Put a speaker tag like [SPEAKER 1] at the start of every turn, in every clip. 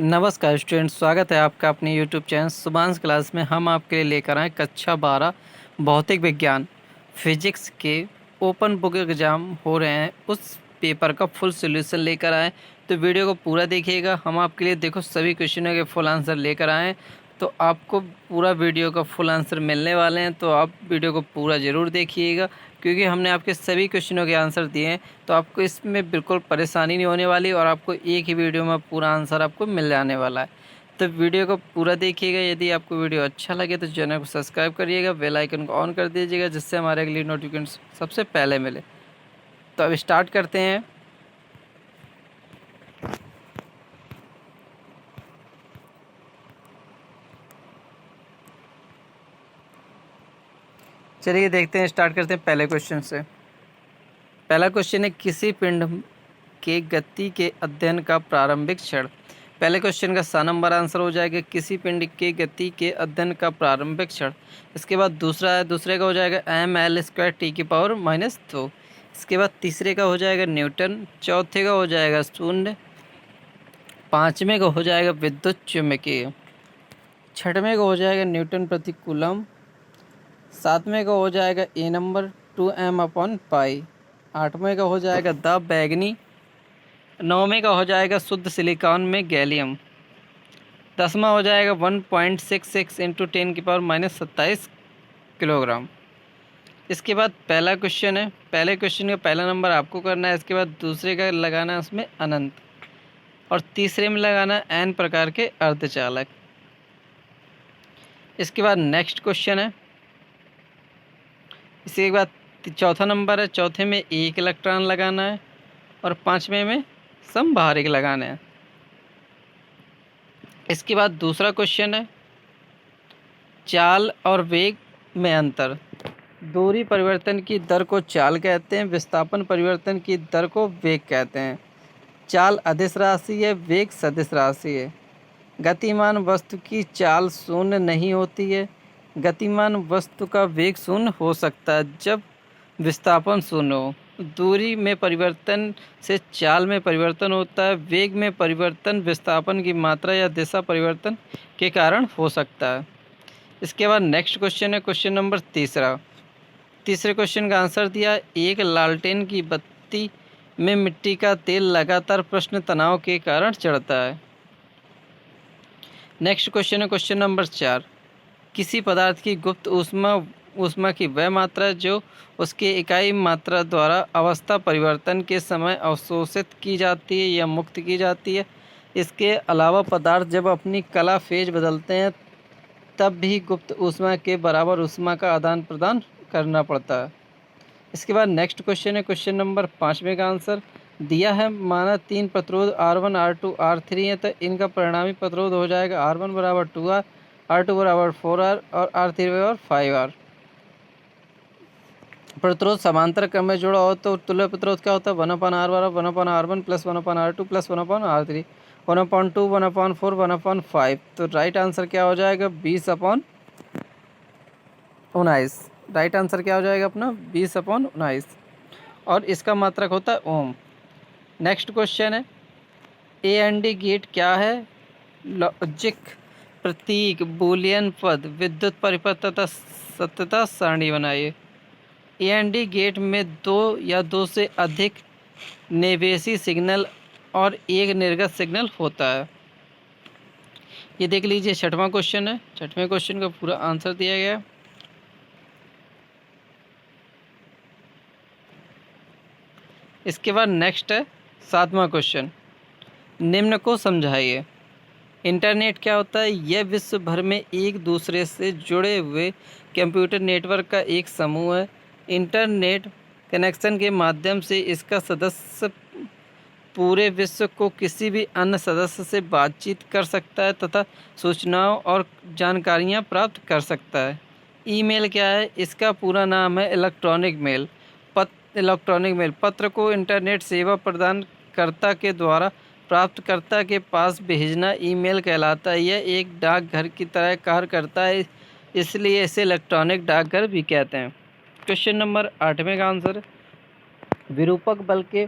[SPEAKER 1] नमस्कार स्टूडेंट्स, स्वागत है आपका अपने यूट्यूब चैनल सुभांश क्लास में। हम आपके लिए लेकर आए कक्षा 12 भौतिक विज्ञान फिजिक्स के ओपन बुक एग्ज़ाम हो रहे हैं, उस पेपर का फुल सॉल्यूशन लेकर आए। तो वीडियो को पूरा देखिएगा। हम आपके लिए देखो सभी क्वेश्चनों के फुल आंसर लेकर आए हैं, तो आपको पूरा वीडियो का फुल आंसर मिलने वाले हैं। तो आप वीडियो को पूरा ज़रूर देखिएगा, क्योंकि हमने आपके सभी क्वेश्चनों के आंसर दिए हैं, तो आपको इसमें बिल्कुल परेशानी नहीं होने वाली और आपको एक ही वीडियो में पूरा आंसर आपको मिल जाने वाला है। तो वीडियो को पूरा देखिएगा। यदि आपको वीडियो अच्छा लगे तो चैनल को सब्सक्राइब करिएगा, बेल आइकन को ऑन कर दीजिएगा, जिससे हमारे अगली नोटिफिकेशन सबसे पहले मिले। तो अब स्टार्ट करते हैं। चलिए देखते हैं, स्टार्ट करते हैं पहले क्वेश्चन से। पहला क्वेश्चन है, किसी पिंड के गति के अध्ययन का प्रारंभिक क्षण। पहले क्वेश्चन का सा नंबर आंसर हो जाएगा किसी पिंड के गति के अध्ययन का प्रारंभिक क्षण। इसके बाद दूसरे का हो जाएगा mL²T⁻²। इसके बाद तीसरे का हो जाएगा न्यूटन। चौथे का हो जाएगा शून्य। पाँचवें का हो जाएगा विद्युत चुम्बकीय। छठवें का हो जाएगा न्यूटन प्रति कूलम। सातवें का हो जाएगा ए नंबर 2m/π। आठवें का हो जाएगा द बैगनी। नौवें का हो जाएगा शुद्ध सिलिकॉन में गैलियम। 10वां हो जाएगा 1.66 × 10⁻27 किलोग्राम। इसके बाद पहला क्वेश्चन है, पहले क्वेश्चन का पहला नंबर आपको करना है। इसके बाद दूसरे का लगाना है उसमें अनंत, और तीसरे में लगाना है n प्रकार के अर्धचालक। इसके बाद नेक्स्ट क्वेश्चन है। इसके बाद चौथा नंबर है, चौथे में एक इलेक्ट्रॉन लगाना है और पाँचवें में समभारिक लगाना है। इसके बाद दूसरा क्वेश्चन है, चाल और वेग में अंतर। दूरी परिवर्तन की दर को चाल कहते हैं, विस्थापन परिवर्तन की दर को वेग कहते हैं। चाल अदिश राशि है, वेग सदिश राशि है। गतिमान वस्तु की चाल शून्य नहीं होती है। गतिमान वस्तु का वेग शून्य हो सकता है जब विस्थापन शून्य हो। दूरी में परिवर्तन से चाल में परिवर्तन होता है। वेग में परिवर्तन विस्थापन की मात्रा या दिशा परिवर्तन के कारण हो सकता है। इसके बाद नेक्स्ट क्वेश्चन है, क्वेश्चन नंबर तीसरा। तीसरे क्वेश्चन का आंसर दिया, एक लालटेन की बत्ती में मिट्टी का तेल लगातार प्रश्न तनाव के कारण चढ़ता है। नेक्स्ट क्वेश्चन है, क्वेश्चन नंबर 4। किसी पदार्थ की गुप्त ऊष्मा की वह मात्रा जो उसके इकाई मात्रा द्वारा अवस्था परिवर्तन के समय अवशोषित की जाती है या मुक्त की जाती है। इसके अलावा पदार्थ जब अपनी कला फेज बदलते हैं तब भी गुप्त ऊष्मा के बराबर ऊष्मा का आदान प्रदान करना पड़ता है। इसके बाद नेक्स्ट क्वेश्चन है, क्वेश्चन नंबर 5वें का आंसर दिया है। माना 3 प्रतिरोध R1 R2 R3 है, तो इनका परिणामी प्रतिरोध हो जाएगा R1 = 2R, R2 = 4R और R3 = 5R। प्रतिरोध समांतर क्रम में जुड़ा हो तो तुल्य प्रतिरोध क्या होता है? 1/R 1/R1 + 1/R2 + 1/R3, 1/2 1/4 1/5। तो राइट आंसर क्या हो जाएगा? 20/19। राइट आंसर क्या हो जाएगा अपना? 20/19। और इसका मात्रक होता है ओम। नेक्स्ट क्वेश्चन है, AND गेट क्या है? लॉजिक, प्रतीक, बूलियन पद, विद्युत परिपथ तथा सत्यता सारणी बनाइए। AND गेट में 2 या 2 से अधिक निवेशी सिग्नल और एक निर्गत सिग्नल होता है। ये देख लीजिए, छठवां क्वेश्चन है। छठवें क्वेश्चन का पूरा आंसर दिया गया है। इसके बाद नेक्स्ट है 7वां क्वेश्चन, निम्न को समझाइए। इंटरनेट क्या होता है? यह विश्व भर में एक दूसरे से जुड़े हुए कंप्यूटर नेटवर्क का एक समूह है। इंटरनेट कनेक्शन के माध्यम से इसका सदस्य पूरे विश्व को किसी भी अन्य सदस्य से बातचीत कर सकता है तथा सूचनाओं और जानकारियां प्राप्त कर सकता है। ईमेल क्या है? इसका पूरा नाम है इलेक्ट्रॉनिक मेल। इलेक्ट्रॉनिक मेल पत्र को इंटरनेट सेवा प्रदानकर्ता के द्वारा प्राप्तकर्ता के पास भेजना ईमेल कहलाता है। यह एक डाकघर की तरह कार्य करता है, इसलिए इसे इलेक्ट्रॉनिक डाकघर भी कहते हैं। क्वेश्चन नंबर 8वें का आंसर, विरूपक बल के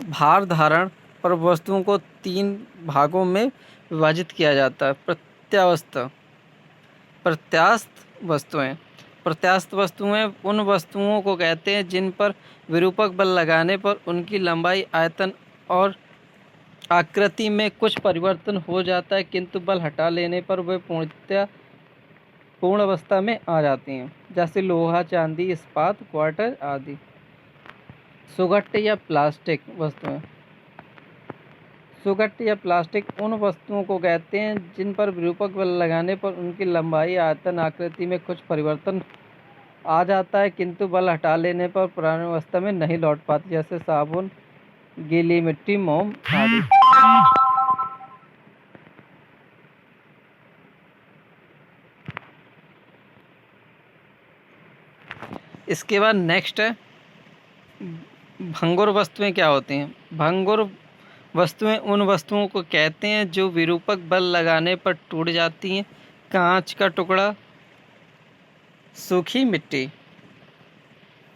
[SPEAKER 1] भार धारण पर वस्तुओं को 3 भागों में विभाजित किया जाता है। प्रत्यावस्था प्रत्यास्थ वस्तुएं प्रत्यास्थ वस्तुएं उन वस्तुओं को कहते हैं जिन पर विरूपक बल लगाने पर उनकी लंबाई, आयतन और आकृति में कुछ परिवर्तन हो जाता है, किंतु बल हटा लेने पर वे पूर्ण अवस्था में आ जाती हैं, जैसे लोहा, चांदी, इस्पात, क्वार्टर आदि। सुघट्य या प्लास्टिक वस्तुएं सुघट्य या प्लास्टिक उन वस्तुओं को कहते हैं जिन पर विरूपक बल लगाने पर उनकी लंबाई, आयतन, आकृति में कुछ परिवर्तन आ जाता है, किंतु बल हटा लेने पर पुरानी अवस्था में नहीं लौट पाती, जैसे साबुन, गीली मिट्टी, मोम आदि। इसके बाद नेक्स्ट है भंगुर वस्तुएं क्या होती हैं। भंगुर वस्तुएं उन वस्तुओं को कहते हैं जो विरूपक बल लगाने पर टूट जाती हैं। कांच का टुकड़ा, सूखी मिट्टी।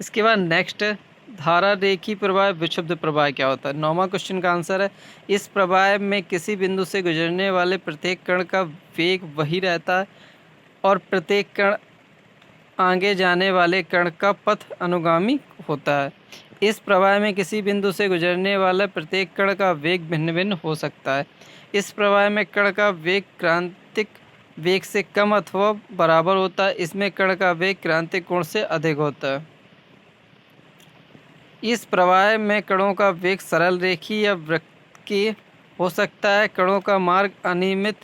[SPEAKER 1] इसके बाद नेक्स्ट है धारा रेखी प्रवाह, विक्षुब्ध प्रवाह क्या होता है। 9वां क्वेश्चन का आंसर है इस प्रवाह में किसी बिंदु से गुजरने वाले प्रत्येक कण का वेग वही रहता है और प्रत्येक कण आगे जाने वाले कण का पथ अनुगामी होता है। इस प्रवाह में किसी बिंदु से गुजरने वाला प्रत्येक कण का वेग भिन्न भिन्न हो सकता है। इस प्रवाह में कण का वेग क्रांतिक वेग से कम अथवा बराबर होता है। इसमें कण का वेग क्रांतिक कोण से अधिक होता है। इस प्रवाह में कणों का वेग सरल रेखीय या वृत्तीय हो सकता है। कणों का मार्ग अनियमित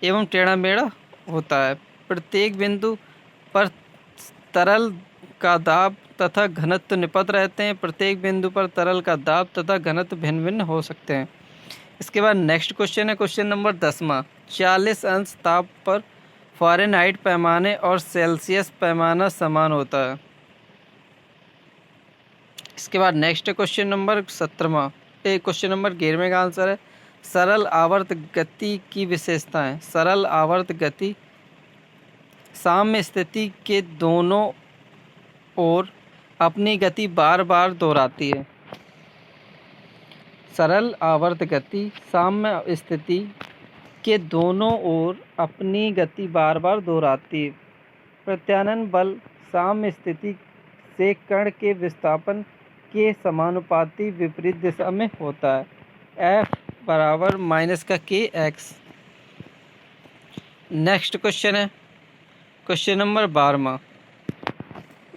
[SPEAKER 1] एवं टेढ़ा-मेढ़ा होता है। प्रत्येक बिंदु पर तरल का दाब तथा घनत्व निपट रहते हैं। प्रत्येक बिंदु पर तरल का दाब तथा घनत्व भिन्न भिन्न हो सकते हैं। इसके बाद नेक्स्ट क्वेश्चन है क्वेश्चन नंबर 10वां। 40 अंश ताप पर फ़ारेनहाइट पैमाने और सेल्सियस पैमाना समान होता है। इसके बाद नेक्स्ट क्वेश्चन नंबर 17वां। क्वेश्चन नंबर 11वें का आंसर है सरल आवर्त गति की विशेषताएं। सरल आवर्त गति साम्य स्थिति के दोनों ओर अपनी गति बार बार दोहराती है। सरल आवर्त गति साम्य स्थिति के दोनों ओर अपनी गति बार बार दोहराती है। प्रत्यानयन बल साम्य स्थिति से कण के विस्थापन के समानुपाती विपरीत दिशा में होता है। F बराबर माइनस का kx। नेक्स्ट क्वेश्चन है क्वेश्चन नंबर 12वां।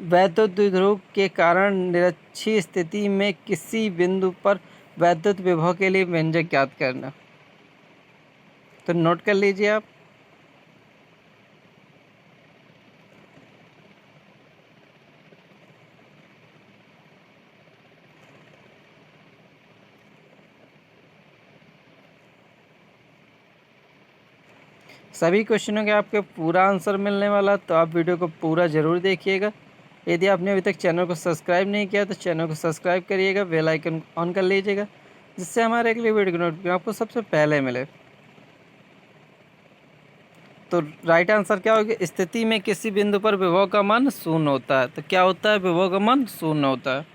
[SPEAKER 1] वैद्युत द्विध्रुव के कारण निरक्षीय स्थिति में किसी बिंदु पर वैद्युत विभव के लिए व्यंजक ज्ञात करना। तो नोट कर लीजिए आप। सभी क्वेश्चनों के आपके पूरा आंसर मिलने वाला, तो आप वीडियो को पूरा ज़रूर देखिएगा। यदि आपने अभी तक चैनल को सब्सक्राइब नहीं किया तो चैनल को सब्सक्राइब करिएगा, बेल आइकन ऑन कर लीजिएगा, जिससे हमारे अगले वीडियो की नोटिफिकेशन आपको सबसे पहले मिले। तो राइट आंसर क्या होगा। स्थिति में किसी बिंदु पर विभव का मान शून्य होता है। तो क्या होता है, विभव का मान शून्य होता है।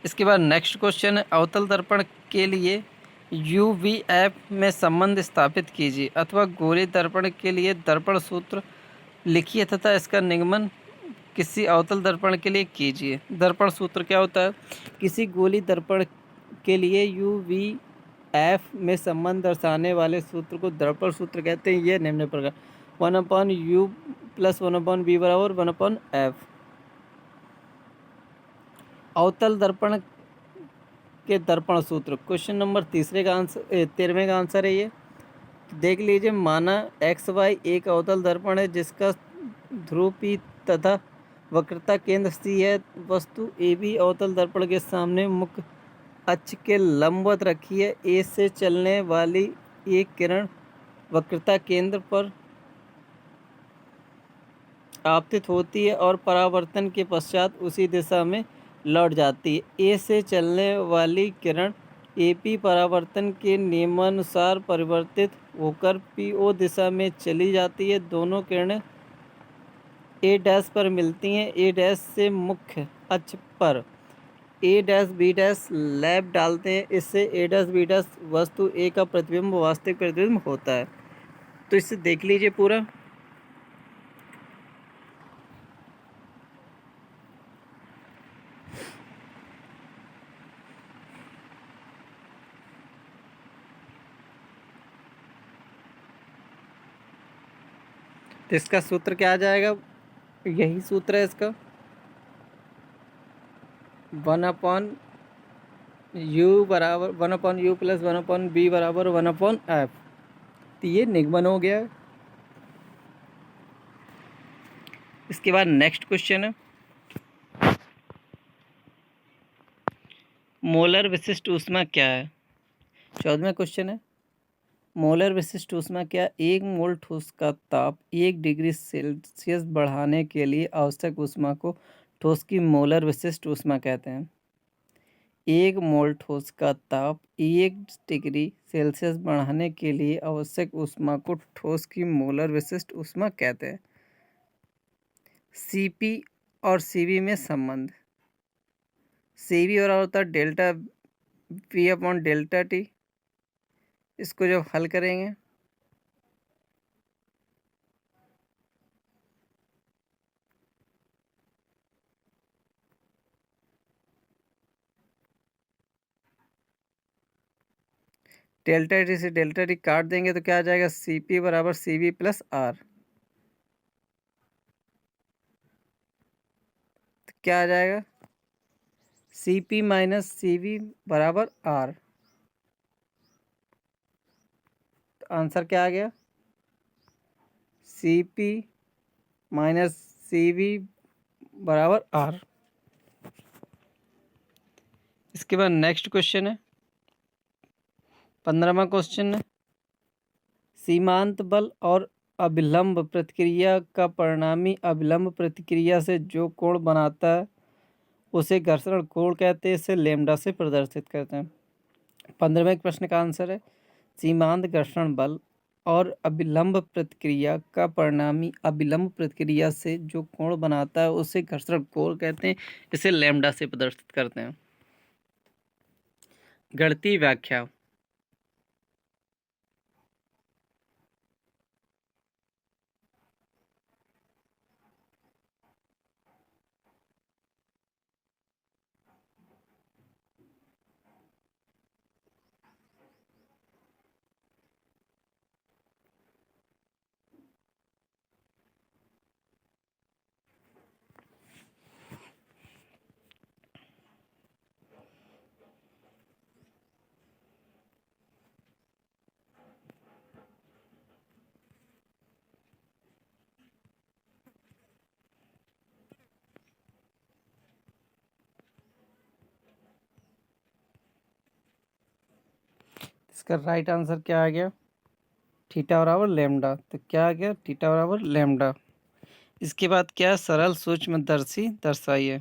[SPEAKER 1] इसके बाद नेक्स्ट क्वेश्चन है अवतल दर्पण के लिए UVF में संबंध स्थापित कीजिए, अथवा गोले दर्पण के लिए दर्पण सूत्र लिखिए तथा इसका निगमन किसी अवतल दर्पण के लिए कीजिए। दर्पण सूत्र क्या होता है। किसी गोली दर्पण के लिए UVF में संबंध दर्शाने वाले सूत्र को दर्पण सूत्र कहते हैं। यह निम्न प्रकार 1/U + 1/V बराबर 1/F। अवतल दर्पण के दर्पण सूत्र क्वेश्चन नंबर 13वें का आंसर है। ये देख लीजिए। माना XY एक अवतल दर्पण है जिसका ध्रुव P तथा वक्रता केंद्र C है। वस्तु AB अवतल दर्पण के सामने मुख्य अक्ष के लंबवत रखी है। A से चलने वाली एक किरण वक्रता केंद्र पर आपतित होती है और परावर्तन के पश्चात उसी दिशा में लौट जाती है। ए से चलने वाली किरण AP परावर्तन के नियमानुसार परिवर्तित होकर PO दिशा में चली जाती है। दोनों किरणें A' पर मिलती हैं। A' से मुख्य अक्ष पर ए डैश बी डैश लैब डालते हैं, इससे ए डैश बी डैश वस्तु ए का प्रतिबिंब वास्तविक प्रतिबिंब होता है। तो इससे देख लीजिए पूरा। तो इसका सूत्र क्या आ जाएगा, यही सूत्र है इसका, 1/u बराबर 1/u प्लस 1/b बराबर 1/f। तो ये निगमन हो गया। इसके बाद नेक्स्ट क्वेश्चन है, मोलर विशिष्ट ऊष्मा क्या है। 14वां क्वेश्चन है, मोलर विशिष्ट ऊष्मा क्या, एक मोल ठोस का ताप 1 डिग्री सेल्सियस बढ़ाने के लिए आवश्यक ऊष्मा को ठोस की मोलर विशिष्ट ऊष्मा कहते हैं। एक मोल ठोस का ताप 1 डिग्री सेल्सियस बढ़ाने के लिए आवश्यक ऊष्मा को ठोस की मोलर विशिष्ट ऊष्मा कहते हैं। सीपी और सीवी में संबंध, सीवी बराबर होता है delta we upon delta T. इसको जब हल करेंगे डेल्टा टी से डेल्टा टी काट देंगे तो क्या आ जाएगा, सीपी बराबर सीवी प्लस आर। तो क्या आ जाएगा, सीपी माइनस सीवी बराबर आर। तो आंसर क्या आ गया, सीपी माइनस सीवी बराबर आर। इसके बाद नेक्स्ट क्वेश्चन है, 15वां क्वेश्चन है, सीमांत बल और अभिलंब प्रतिक्रिया का परिणामी अभिलंब प्रतिक्रिया से जो कोण बनता है उसे घर्षण कोण कहते हैं। इसे लैम्डा से प्रदर्शित करते हैं। 15वें प्रश्न का आंसर है, सीमांत घर्षण बल और अभिलंब प्रतिक्रिया का परिणामी अभिलंब प्रतिक्रिया से जो कोण बनता है उसे घर्षण कोण कहते हैं। इसे लैम्डा से प्रदर्शित करते हैं। गणितीय व्याख्या, इसका राइट आंसर क्या आ गया, थीटा बराबर लैम्डा। तो क्या आ गया, थीटा बराबर लैम्डा। इसके बाद क्या, सरल सूक्ष्मदर्शी दर्शाइए।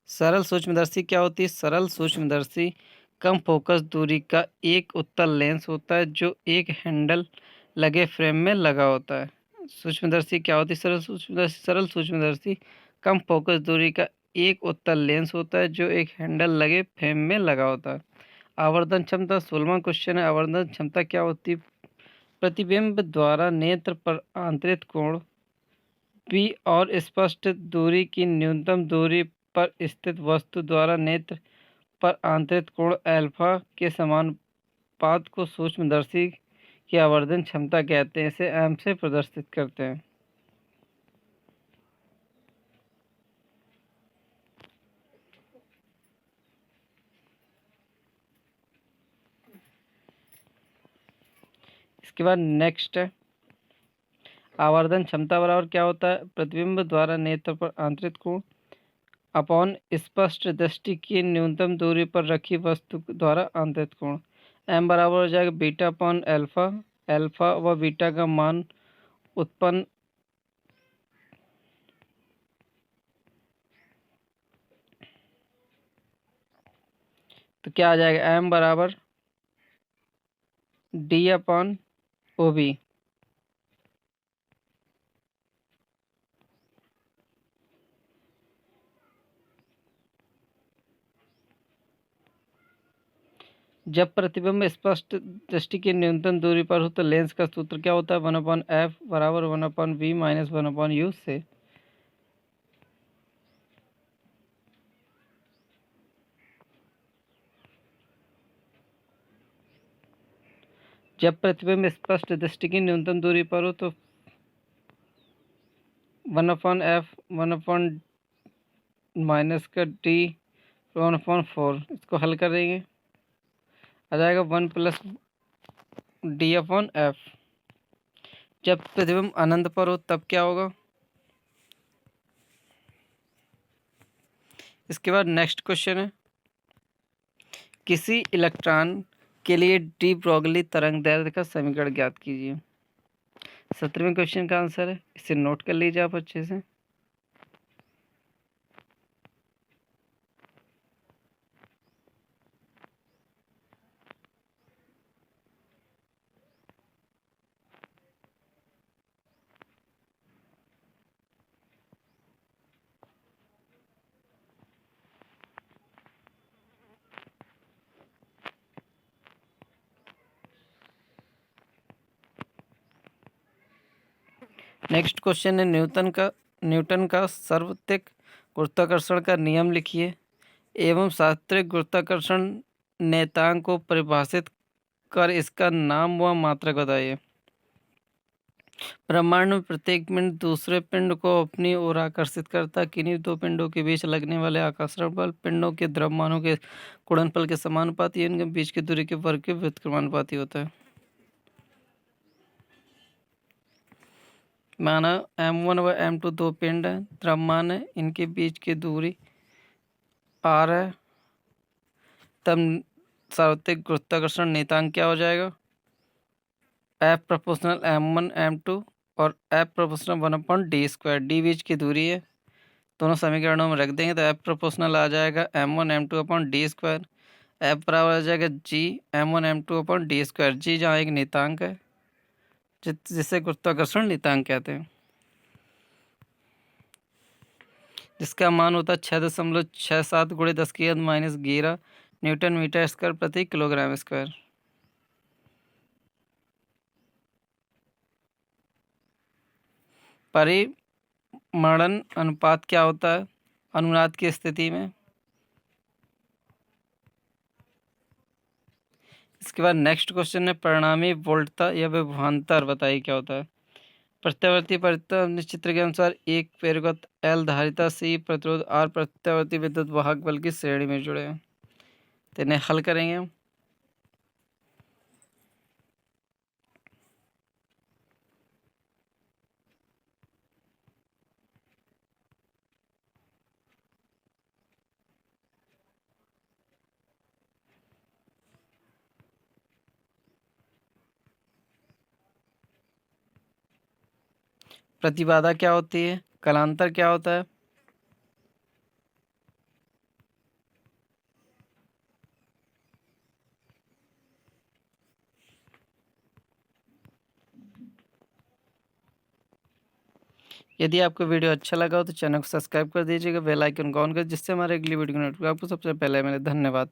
[SPEAKER 1] सरल सूक्ष्मदर्शी क्या होती है, सरल सूक्ष्मदर्शी कम फोकस दूरी का एक उत्तल लेंस होता है जो एक हैंडल लगे फ्रेम में लगा होता है। सूक्ष्मदर्शी क्या होती है, सरल सूक्ष्मदर्शी कम फोकस दूरी का एक उत्तल लेंस होता है जो एक हैंडल लगे फ्रेम में लगा होता है। आवर्धन क्षमता, 16वां क्वेश्चन है, आवर्धन क्षमता क्या होती है, प्रतिबिंब द्वारा नेत्र पर आंतरिक कोण पी और स्पष्ट दूरी की न्यूनतम दूरी पर स्थित वस्तु द्वारा नेत्र पर आंतरिक कोण अल्फा के समानुपात को सूक्ष्मदर्शी की आवर्धन क्षमता कहते हैं। इसे एम से प्रदर्शित करते हैं। इसके बाद नेक्स्ट है, आवर्धन क्षमता बराबर क्या होता है, प्रतिबिंब द्वारा नेत्र पर आंतरिक कोण अपॉन स्पष्ट दृष्टि की न्यूनतम दूरी पर रखी वस्तु द्वारा आंतरिक कोण। एम बराबर हो जाएगा बीटा अपॉन अल्फा। अल्फा व बीटा का मान उत्पन्न तो क्या आ जाएगा, एम बराबर डी अपॉन ओ बी। जब प्रतिबिंब स्पष्ट दृष्टि की न्यूनतम दूरी पर हो तो लेंस का सूत्र क्या होता है? 1/f बराबर 1/v माइनस 1/u से। जब प्रतिबिंब स्पष्ट दृष्टि की न्यूनतम दूरी पर हो तो 1/f 1/ माइनस का d 1/4, इसको हल करेंगे आ जाएगा 1+d/f। जब प्रतिबिंब अनंत पर हो तब क्या होगा? इसके बाद नेक्स्ट क्वेश्चन है, किसी इलेक्ट्रॉन के लिए डी ब्रोगली तरंग दैर्ध्य का समीकरण ज्ञात कीजिए। 17वें क्वेश्चन का आंसर है, इसे नोट कर लीजिए आप अच्छे से। नेक्स्ट क्वेश्चन है, न्यूटन का सार्वत्रिक गुरुत्वाकर्षण का नियम लिखिए एवं सार्वत्रिक गुरुत्वाकर्षण नियतांक को परिभाषित कर इसका नाम व मात्रक बताइए। ब्रह्मांड में प्रत्येक पिंड दूसरे पिंड को अपनी ओर आकर्षित करता है। किन्हीं दो पिंडों के बीच लगने वाले आकर्षण बल पिंडों के द्रव्यमानों के गुणनफल के समानुपाती, इनके बीच की दूरी के वर्ग के व्युत्क्रमानुपाती होता है। माना m1 व m2 दो पिंड है, द्रव्यमान है, इनके बीच की दूरी r है, तब सार्वत्रिक गुरुत्वाकर्षण नियतांक क्या हो जाएगा? F प्रोपोर्शनल m1 m2 और F प्रोपोर्शनल 1/d²। d बीच की दूरी है, दोनों समीकरणों में रख देंगे तो F प्रोपोर्शनल आ जाएगा m1 m2/d²। F बराबर आ जाएगा g m1 m2/d²। g जहाँ एक नियतांक है जिसे गुरुत्वाकर्षण नियतांक कहते हैं, जिसका मान होता है 6.67 × 10⁻⁻11 न्यूटन मीटर स्क्वायर प्रति किलोग्राम स्क्वायर। परिमाणन अनुपात क्या होता है अनुनाद की स्थिति में? इसके बाद नेक्स्ट क्वेश्चन है, परिणामी वोल्टता या विभवांतर बताइए क्या होता है। प्रत्यावर्ती परिपथ चित्र के अनुसार एक प्रेरकत्व L, धारिता C, प्रतिरोध R प्रत्यावर्ती विद्युत वाहक बल की श्रेणी में जुड़े हैं। तो इन्हें हल करेंगे हम। प्रतिबाधा क्या होती है, कलांतर क्या होता है? यदि आपको वीडियो अच्छा लगा हो तो चैनल को सब्सक्राइब कर दीजिएगा, बेल आइकन को ऑन कर, जिससे हमारे अगली वीडियो को नोटिफिकेशन आपको सबसे पहले मिले। धन्यवाद।